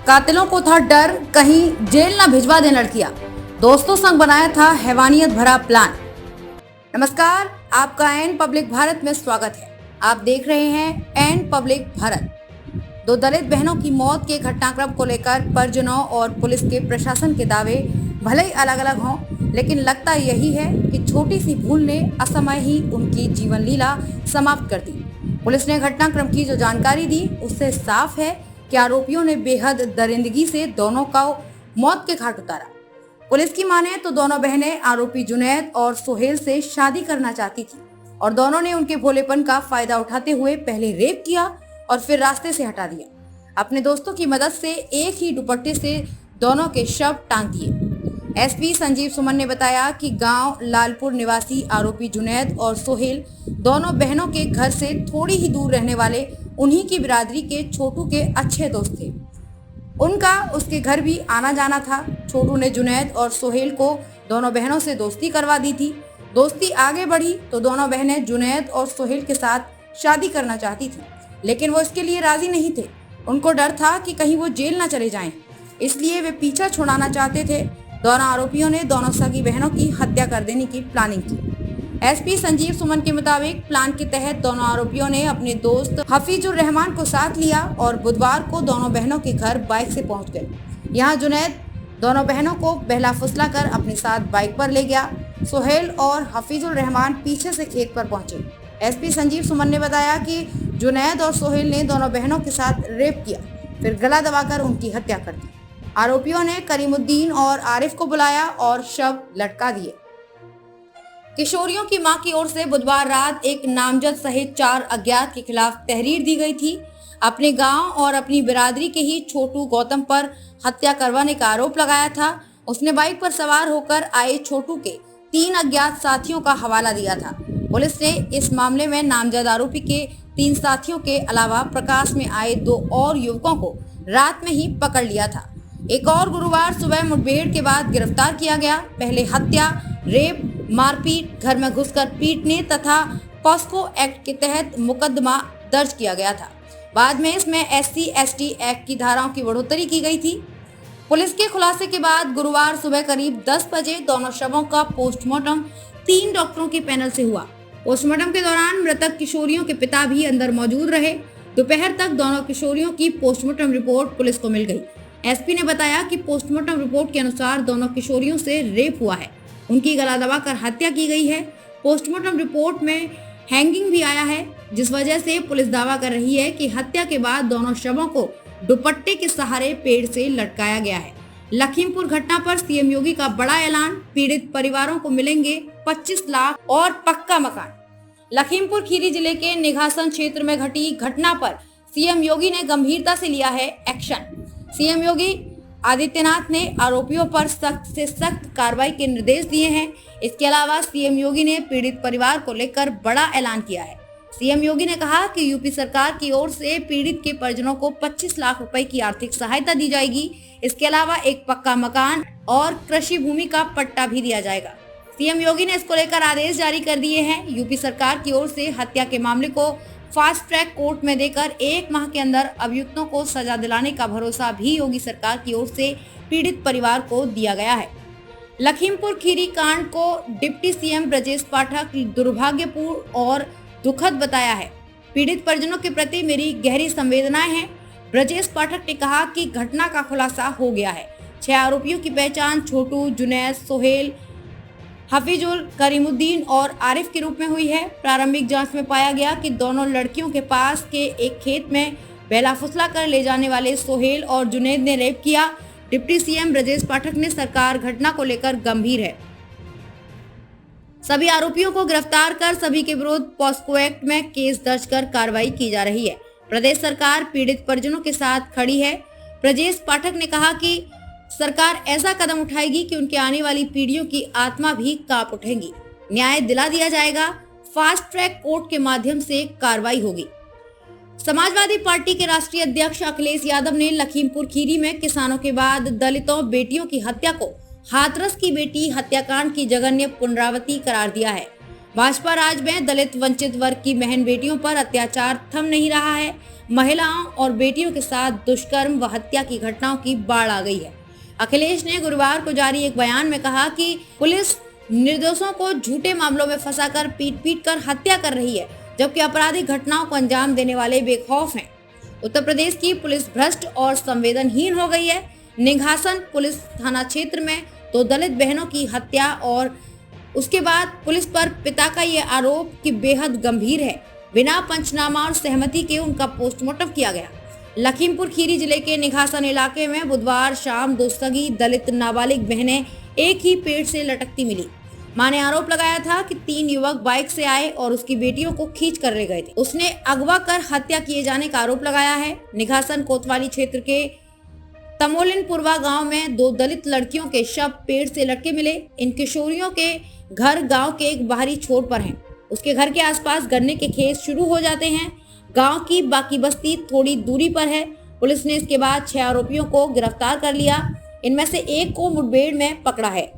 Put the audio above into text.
कातिलों को था डर, कहीं जेल न भिजवा दें लड़कियां। दोस्तों संग बनाया था हैवानियत भरा प्लान। नमस्कार, आपका एन पब्लिक भारत में स्वागत है। आप देख रहे हैं एन पब्लिक भारत। दो दलित बहनों की मौत के घटनाक्रम को लेकर परिजनों और पुलिस के प्रशासन के दावे भले ही अलग अलग हों, लेकिन लगता यही है कि छोटी सी भूल ने असमय ही उनकी जीवन लीला समाप्त कर दी। पुलिस ने घटनाक्रम की जो जानकारी दी, उससे साफ है कि आरोपियों ने बेहद दरिंदगी से दोनों को मौत के घाट उतारा। पुलिस की माने तो दोनों बहनें आरोपी जुनैद और सोहेल से शादी करना चाहती थी और दोनों ने उनके भोलेपन का फायदा उठाते हुए पहले रेप किया और फिर रास्ते से हटा दिया। अपने दोस्तों की मदद से एक ही दुपट्टे से दोनों के शव टांग दिए। एसपी संजीव सुमन ने बताया कि गांव लालपुर निवासी आरोपी जुनैद और सोहेल दोनों बहनों के घर से थोड़ी ही दूर रहने वाले उन्हीं की बिरादरी के छोटू के अच्छे दोस्त थे। उनका उसके घर भी आना जाना था। छोटू ने जुनैद और सोहेल को दोनों बहनों से दोस्ती करवा दी थी। दोस्ती आगे बढ़ी तो दोनों बहनें जुनैद और सोहेल के साथ शादी करना चाहती थी, लेकिन वो इसके लिए राजी नहीं थे। उनको डर था कि कहीं वो जेल न चले जाएं, इसलिए वे पीछा छुड़ाना चाहते थे। दोनों आरोपियों ने दोनों सगी बहनों की हत्या कर देने की प्लानिंग की। एसपी संजीव सुमन के मुताबिक प्लान के तहत दोनों आरोपियों ने अपने दोस्त हफीजुर रहमान को साथ लिया और बुधवार को दोनों बहनों के घर बाइक से पहुंच गए। यहां जुनैद दोनों बहनों को बहला फुसला कर अपने साथ बाइक पर ले गया। सोहेल और हफीजुर रहमान पीछे से खेत पर पहुंचे। एसपी संजीव सुमन ने बताया कि जुनैद और सोहेल ने दोनों बहनों के साथ रेप किया, फिर गला दबाकर उनकी हत्या कर दी। आरोपियों ने करीमुद्दीन और आरिफ को बुलाया और शव लटका दिए। किशोरियों की मां की ओर से बुधवार रात एक नामजद सहित 4 अज्ञात के खिलाफ तहरीर दी गई थी। अपने गांव और अपनी बिरादरी के ही छोटू गौतम पर हत्या करवाने का आरोप लगाया था। उसने बाइक पर सवार होकर आए छोटू के 3 अज्ञात साथियों का हवाला दिया था। पुलिस ने इस मामले में नामजद आरोपी के 3 साथियों के अलावा प्रकाश में आए 2 और युवकों को रात में ही पकड़ लिया था। एक और गुरुवार सुबह मुठभेड़ के बाद गिरफ्तार किया गया। पहले हत्या, रेप, मारपीट, घर में घुसकर पीटने तथा पॉस्को एक्ट के तहत मुकदमा दर्ज किया गया था। बाद में इसमें SC/ST एक्ट की धाराओं की बढ़ोतरी की गई थी। पुलिस के खुलासे के बाद गुरुवार सुबह करीब 10 बजे दोनों शवों का पोस्टमार्टम 3 डॉक्टरों के पैनल से हुआ। पोस्टमार्टम के दौरान मृतक किशोरियों के पिता भी अंदर मौजूद रहे। दोपहर तक दोनों किशोरियों की पोस्टमार्टम रिपोर्ट पुलिस को मिल गई। एसपी ने बताया कि पोस्टमार्टम रिपोर्ट के अनुसार दोनों किशोरियों से रेप हुआ है, उनकी गला दबाकर हत्या की गई है। पोस्टमार्टम रिपोर्ट में हैंगिंग भी आया है, जिस वजह से पुलिस दावा कर रही है कि हत्या के बाद दोनों शवों को दुपट्टे के सहारे पेड़ से लटकाया गया है। लखीमपुर घटना पर सीएम योगी का बड़ा ऐलान, पीड़ित परिवारों को मिलेंगे 25 लाख और पक्का मकान। लखीमपुर खीरी जिले के निघासन क्षेत्र में घटी घटना पर सीएम योगी ने गंभीरता से लिया है एक्शन। सीएम योगी आदित्यनाथ ने आरोपियों पर सख्त से सख्त कार्रवाई के निर्देश दिए हैं। इसके अलावा सीएम योगी ने पीड़ित परिवार को लेकर बड़ा ऐलान किया है। सीएम योगी ने कहा कि यूपी सरकार की ओर से पीड़ित के परिजनों को 25 लाख रुपए की आर्थिक सहायता दी जाएगी। इसके अलावा एक पक्का मकान और कृषि भूमि का पट्टा भी दिया जाएगा। सीएम योगी ने इसको लेकर आदेश जारी कर दिए हैं। यूपी सरकार की ओर से हत्या के मामले को फास्ट ट्रैक कोर्ट में देकर 1 माह के अंदर अभियुक्तों को सजा दिलाने का भरोसा भी योगी सरकार की ओर से पीड़ित परिवार को दिया गया है। लखीमपुर खीरी कांड को डिप्टी सीएम ब्रजेश पाठक दुर्भाग्यपूर्ण और दुखद बताया है। पीड़ित परिजनों के प्रति मेरी गहरी संवेदनाएं हैं। ब्रजेश पाठक ने कहा कि घटना का खुलासा हो गया है। 6 आरोपियों की पहचान छोटू, जुनैद, सोहेल, हफीजुल, करीमुद्दीन और आरिफ के रूप में हुई है। प्रारंभिक जांच में पाया गया कि दोनों लड़कियों के पास के एक खेत में बेला फुसला कर ले जाने वाले सोहेल और जुनैद ने रेप किया। डिप्टी सीएम ब्रजेश पाठक ने सरकार घटना को लेकर गंभीर है। सभी आरोपियों को गिरफ्तार कर सभी के विरुद्ध पॉस्को एक्ट में केस दर्ज कर कार्रवाई की जा रही है। प्रदेश सरकार पीड़ित परिजनों के साथ खड़ी है। ब्रजेश पाठक ने कहा कि सरकार ऐसा कदम उठाएगी कि उनके आने वाली पीढ़ियों की आत्मा भी कांप उठेगी। न्याय दिला दिया जाएगा। फास्ट ट्रैक कोर्ट के माध्यम से कार्रवाई होगी। समाजवादी पार्टी के राष्ट्रीय अध्यक्ष अखिलेश यादव ने लखीमपुर खीरी में किसानों के बाद दलितों बेटियों की हत्या को हाथरस की बेटी हत्याकांड की जघन्य पुनरावृत्ति करार दिया है। भाजपा राज में दलित वंचित वर्ग की बहन बेटियों पर अत्याचार थम नहीं रहा है। महिलाओं और बेटियों के साथ दुष्कर्म व हत्या की घटनाओं की बाढ़ आ गई है। अखिलेश ने गुरुवार को जारी एक बयान में कहा कि पुलिस निर्दोषों को झूठे मामलों में फंसाकर पीट कर हत्या कर रही है, जबकि आपराधिक घटनाओं को अंजाम देने वाले बेखौफ हैं। उत्तर प्रदेश की पुलिस भ्रष्ट और संवेदनहीन हो गई है। निघासन पुलिस थाना क्षेत्र में 2 दलित बहनों की हत्या और उसके बाद पुलिस पर पिता का ये आरोप कि बेहद गंभीर है। बिना पंचनामा और सहमति के उनका पोस्टमार्टम किया गया। लखीमपुर खीरी जिले के निघासन इलाके में बुधवार शाम 2 सगी दलित नाबालिग बहनें एक ही पेड़ से लटकती मिली। मां ने आरोप लगाया था कि 3 युवक बाइक से आए और उसकी बेटियों को खींच कर ले गए थे। उसने अगवा कर हत्या किए जाने का आरोप लगाया है। निघासन कोतवाली क्षेत्र के तमोलिनपुरवा गांव में 2 दलित लड़कियों के शव पेड़ से लटके मिले। इन किशोरियों के घर गांव के एक बाहरी छोर पर हैं। उसके घर के आसपास गन्ने के खेत शुरू हो जाते हैं। गांव की बाकी बस्ती थोड़ी दूरी पर है। पुलिस ने इसके बाद 6 आरोपियों को गिरफ्तार कर लिया। इनमें से एक को मुठभेड़ में पकड़ा है।